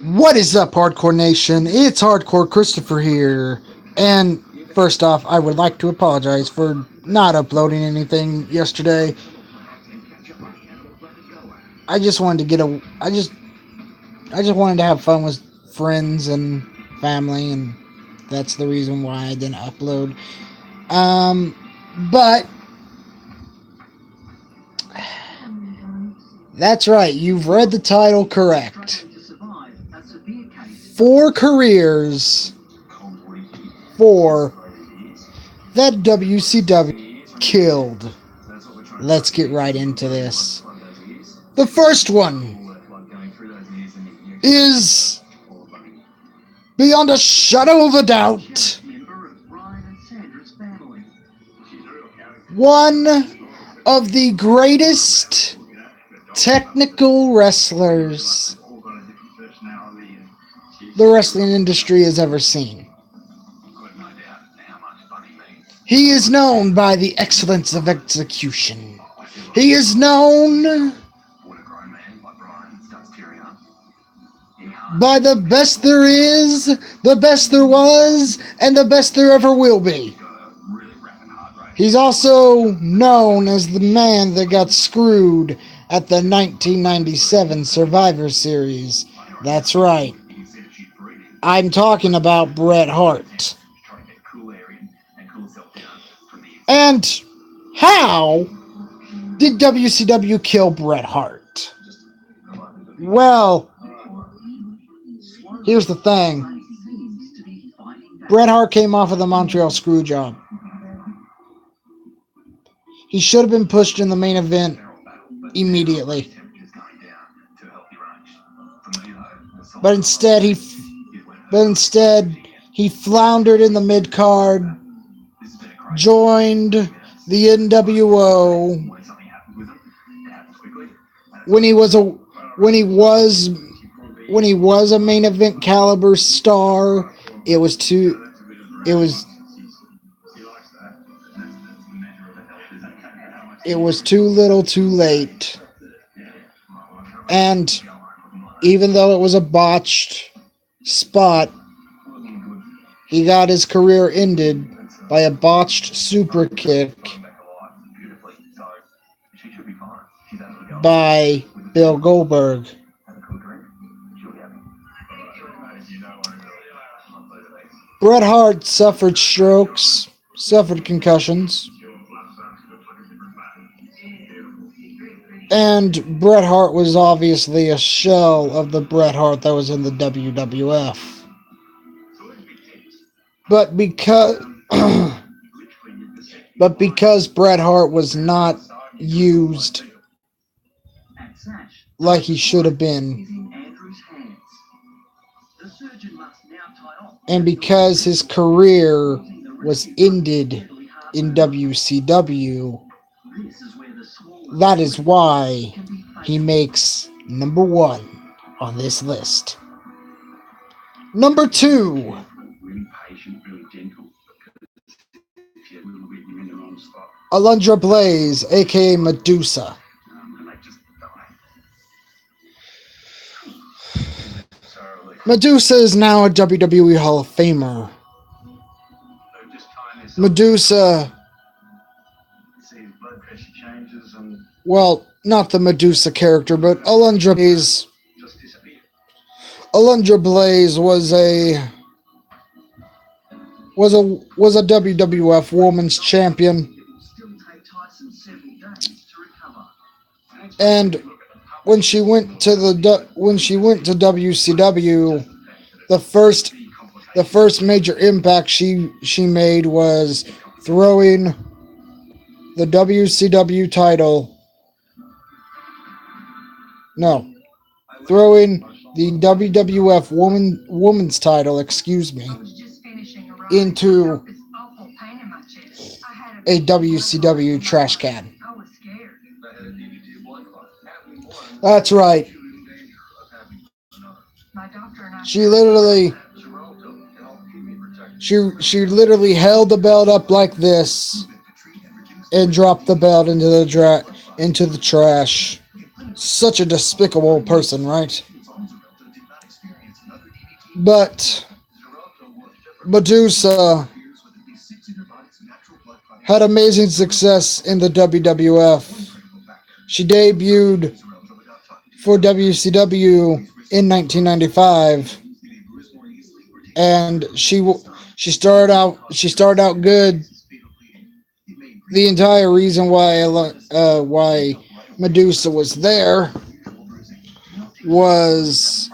What is up, Hardcore Nation? It's Hardcore Christopher here. And first off, I would like to apologize for not uploading anything yesterday. I just wanted to get a I just wanted to have fun with friends and family, and that's the reason why I didn't upload. Um but that's right, you've read the title correct. 4 careers for that WCW killed. Let's get right into this. The first one is, beyond a shadow of a doubt, one of the greatest technical wrestlers the wrestling industry has ever seen. He is known by the excellence of execution. He is known by the best there is, the best there was, and the best there ever will be. He's also known as the man that got screwed at the 1997 Survivor Series. That's right. I'm talking about Bret Hart. And how did WCW kill Bret Hart? Well, here's the thing. Bret Hart came off of the Montreal Screwjob. He should have been pushed in the main event immediately. But instead he floundered in the mid-card, joined the NWO when he was a main event caliber star. It was too little too late. And even though it was a botched spot, he got his career ended by a botched super kick by Bill Goldberg. Bret Hart suffered strokes, suffered concussions, and Bret Hart was obviously a shell of the Bret Hart that was in the WWF. But because Bret Hart was not used like he should have been, and because his career was ended in WCW, that is why he makes number 1 on this list. Number 2. Alundra Blaze, aka Medusa. Medusa is now a WWE Hall of Famer. Medusa, well, not the Medusa character, but Alundra Blaze. Alundra Blaze was a WWF Women's Champion, and when she went to WCW, the first major impact she made was throwing the WCW title. No, throwing the WWF women's title, into a WCW trash can. That's right. She literally held the belt up like this and dropped the belt into the trash. Such a despicable person, right? But Medusa had amazing success in the WWF. She debuted for WCW in 1995, and she started out good. The entire reason why Medusa was there was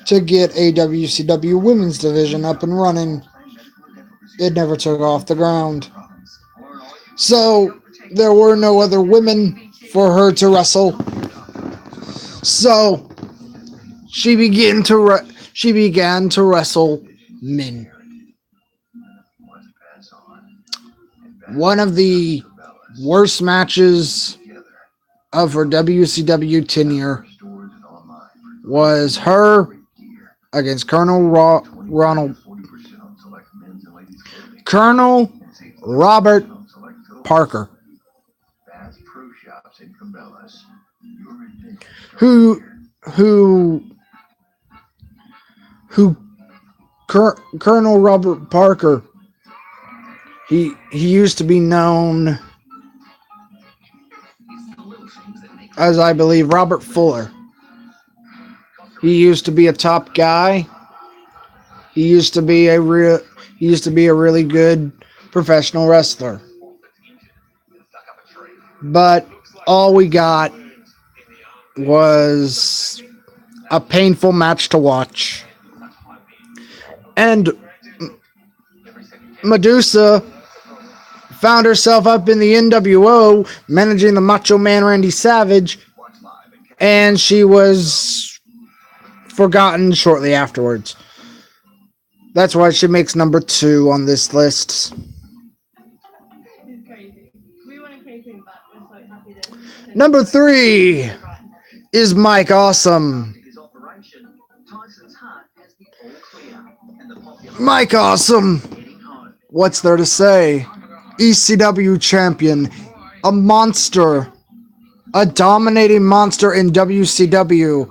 to get a WCW women's division up and running. It never took off the ground. So there were no other women for her to wrestle. So she began to wrestle men. One of the worst matches of her WCW tenure was her against Colonel Robert Parker, who Colonel Robert Parker. He used to be known as, I believe, Robert Fuller. He used to be a top guy. He used to be a really good professional wrestler. But all we got was a painful match to watch. And Medusa found herself up in the NWO managing the Macho Man Randy Savage, and she was forgotten shortly afterwards. That's why she makes number 2 on this list. Number 3 is Mike Awesome. Mike Awesome. What's there to say? ECW champion, a monster, a dominating monster in WCW.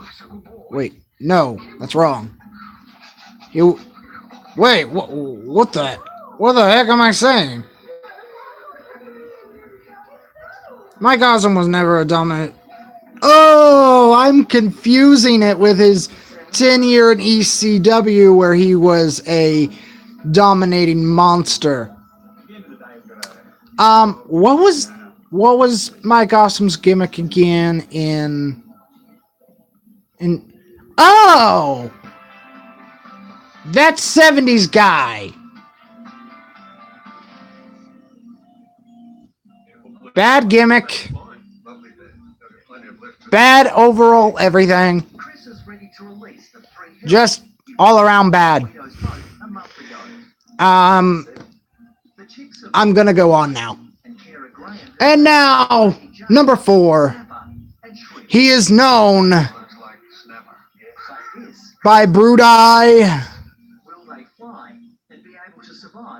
Wait, no, that's wrong. What the heck am I saying? Mike Awesome was never a dominant. Oh, I'm confusing it with his tenure in ECW where he was a dominating monster. What was Mike Awesome's gimmick again in oh, that 70s guy. Bad gimmick. Bad overall everything. Just all around bad. I'm gonna go on now. And now, number 4. He is known by Brudai,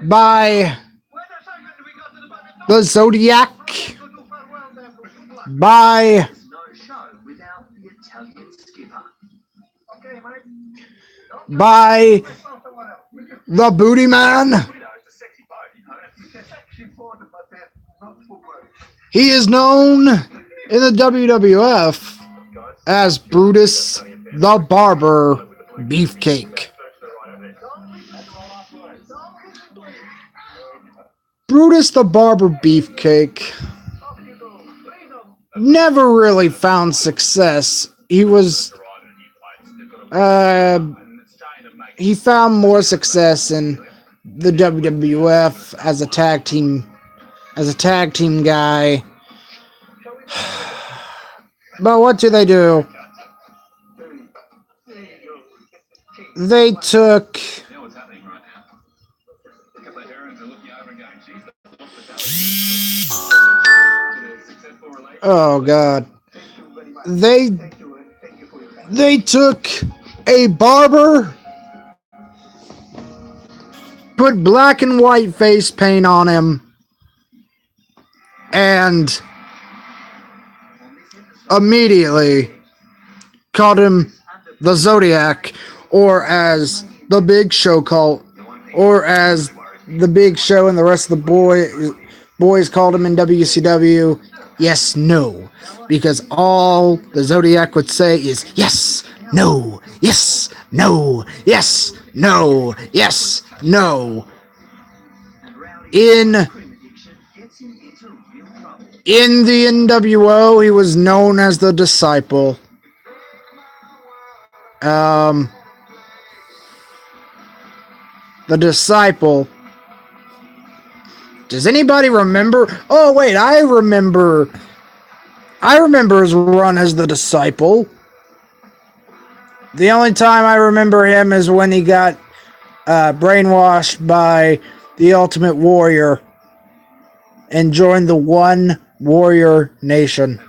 by the Zodiac, by the Booty Man. He is known in the WWF as Brutus the Barber Beefcake. Brutus the Barber Beefcake never really found success. He found more success in the WWF as a tag team guy. But what do? They took oh god. They took a barber, put black and white face paint on him, and immediately called him the Zodiac, or as the Big Show cult, or as the Big Show and the rest of the boys called him in WCW, yes, no. Because all the Zodiac would say is yes, no, yes, no, yes, no, yes, no. In the NWO, he was known as the Disciple. The Disciple. Does anybody remember? Oh wait, I remember his run as the Disciple. The only time I remember him is when he got brainwashed by the Ultimate Warrior and joined the One Warrior Nation.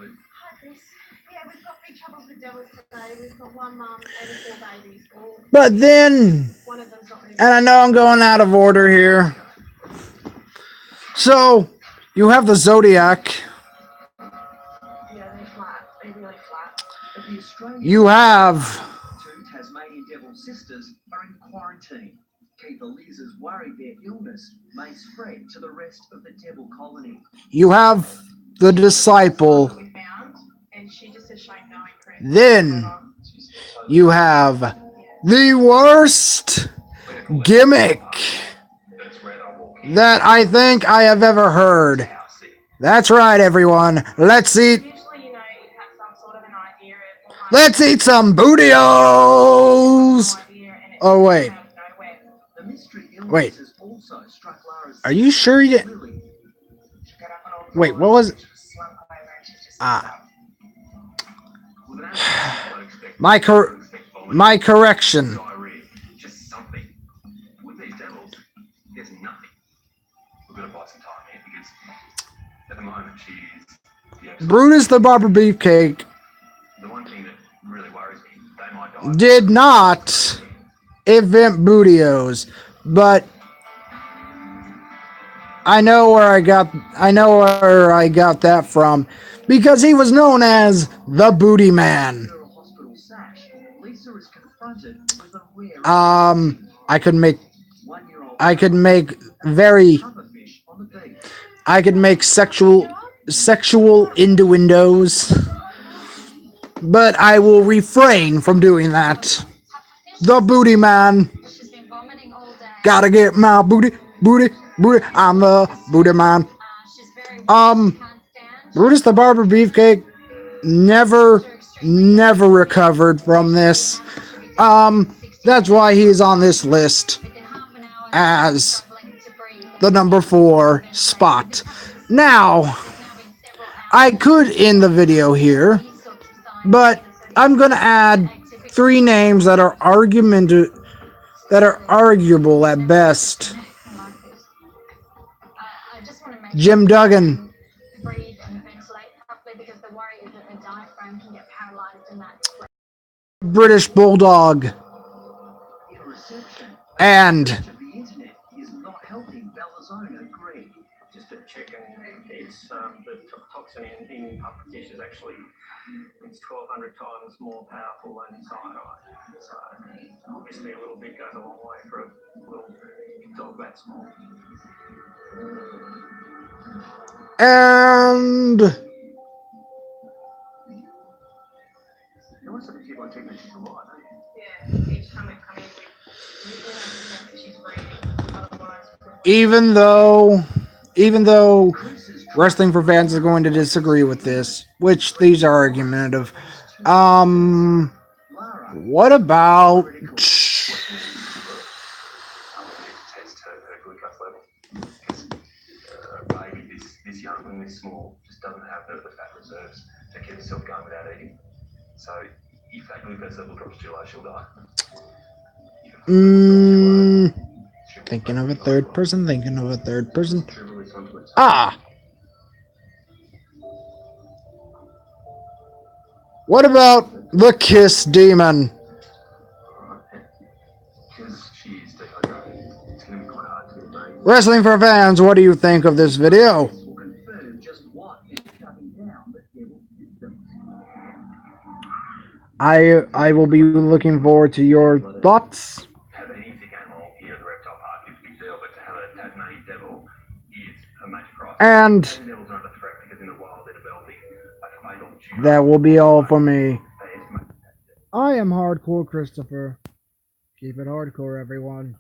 But then, and I know I'm going out of order here. So, you have the Zodiac. You have Tasmanian Devil sisters are in quarantine. Keith Liz is worried their illness may spread to the rest of the Devil colony. You have the Disciple. Then you have the worst gimmick that I think I have ever heard. That's right, everyone. Let's eat some bootios! Oh, wait. Wait. Are you sure you didn't? Wait, what was it? My correction. Brutus the Barber Beefcake did not invent bootios, but I know where I got that from, because he was known as the Booty Man. I could make sexual innuendos, but I will refrain from doing that. The Booty Man. Gotta get my booty. I'm the Booty Man. Brutus the Barber Beefcake never recovered from this. That's why he's on this list as the number 4 spot. Now, I could end the video here, but I'm gonna add 3 names that are arguable at best. Jim Duggan, British Bulldog, and the toxin in pufferfish is actually 1,200 times more powerful than cyanide. So obviously a little bit goes a long way for a little dog that small. And even though wrestling for fans is going to disagree with this, which these are argumentative, what about this young and this small just doesn't have the fat reserves to keep itself going without eating. So if that glucose level drops too low, she'll die. Thinking of a third person. What about the Kiss Demon? Wrestling for fans, what do you think of this video? I will be looking forward to your thoughts. And that will be all for me. I am Hardcore Christopher. Keep it hardcore, everyone.